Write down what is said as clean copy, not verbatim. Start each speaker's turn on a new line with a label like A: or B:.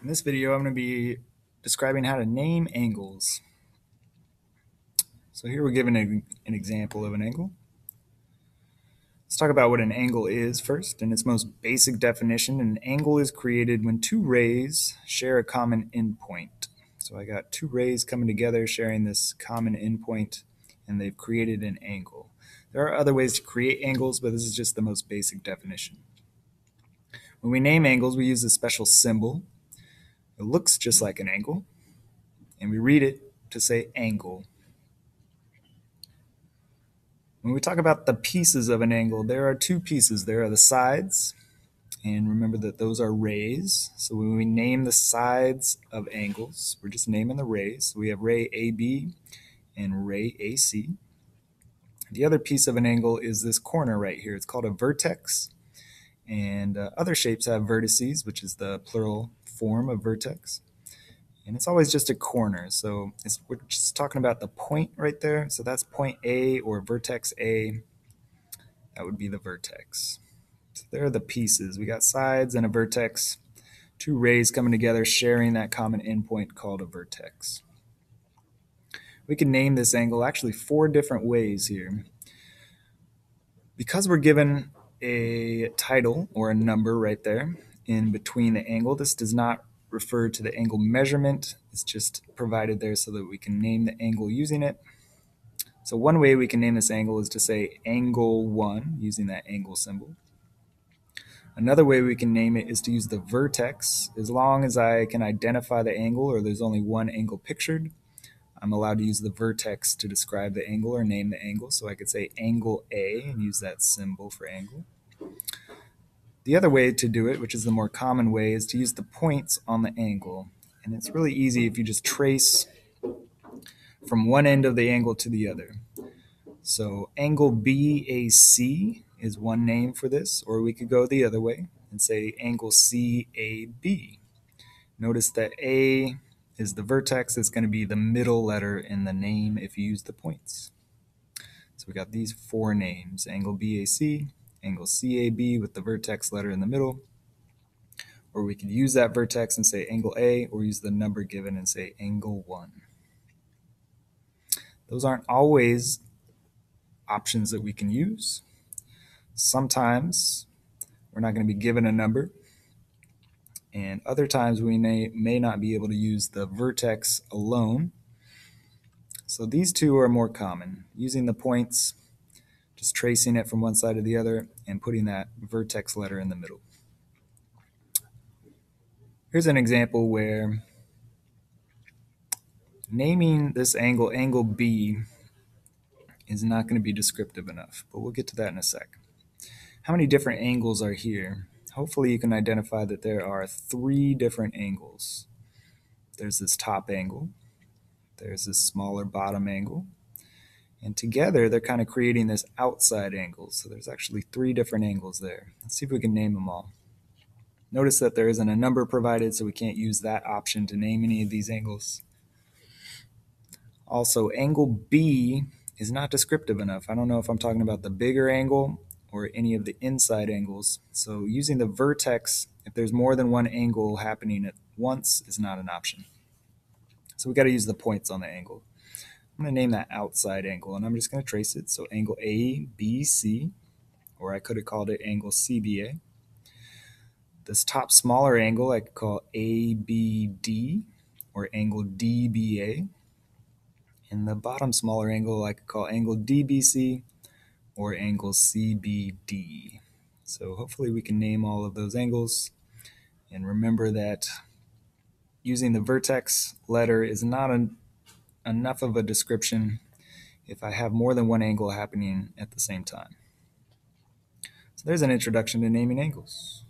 A: In this video, I'm going to be describing how to name angles. So here we're given an example of an angle. Let's talk about what an angle is first. In its most basic definition, an angle is created when two rays share a common endpoint. So I got two rays coming together sharing this common endpoint, and they've created an angle. There are other ways to create angles, but this is just the most basic definition. When we name angles, we use a special symbol. It looks just like an angle, and we read it to say angle. When we talk about the pieces of an angle, there are two pieces. There are the sides, and remember that those are rays. So when we name the sides of angles, we're just naming the rays. So we have ray AB and ray AC. The other piece of an angle is this corner right here. It's called a vertex, and other shapes have vertices, which is the plural form of vertex. And it's always just a corner. So we're just talking about the point right there. So that's point A or vertex A. That would be the vertex. So there are the pieces. We got sides and a vertex, two rays coming together sharing that common endpoint called a vertex. We can name this angle actually four different ways here. Because we're given a title or a number right there in between the angle, this does not refer to the angle measurement. It's just provided there so that we can name the angle using it. So one way we can name this angle is to say angle 1 using that angle symbol. Another way we can name it is to use the vertex. As long as I can identify the angle or there's only one angle pictured, I'm allowed to use the vertex to describe the angle or name the angle. So I could say angle A and use that symbol for angle. The other way to do it, which is the more common way, is to use the points on the angle. And it's really easy if you just trace from one end of the angle to the other. So angle BAC is one name for this, or we could go the other way and say angle CAB. Notice that A is the vertex. It's going to be the middle letter in the name if you use the points. So we got these four names: angle BAC, angle CAB with the vertex letter in the middle, or we could use that vertex and say angle A, or use the number given and say angle 1. Those aren't always options that we can use. Sometimes we're not going to be given a number, and other times we may not be able to use the vertex alone. So these two are more common, using the points, just tracing it from one side to the other, and putting that vertex letter in the middle. Here's an example where naming this angle, angle B, is not going to be descriptive enough, but we'll get to that in a sec. How many different angles are here? Hopefully you can identify that there are three different angles. There's this top angle, there's this smaller bottom angle, and together they're kind of creating this outside angle. So there's actually three different angles there. Let's see if we can name them all. Notice that there isn't a number provided, so we can't use that option to name any of these angles. Also, angle B is not descriptive enough. I don't know if I'm talking about the bigger angle or any of the inside angles. So using the vertex, if there's more than one angle happening at once, is not an option. So we got to use the points on the angle. I'm going to name that outside angle, and I'm just going to trace it. So angle ABC, or I could have called it angle CBA. This top smaller angle I could call ABD, or angle DBA. And the bottom smaller angle I could call angle DBC, or angle CBD. So hopefully we can name all of those angles. And remember that using the vertex letter is not enough of a description if I have more than one angle happening at the same time. So there's an introduction to naming angles.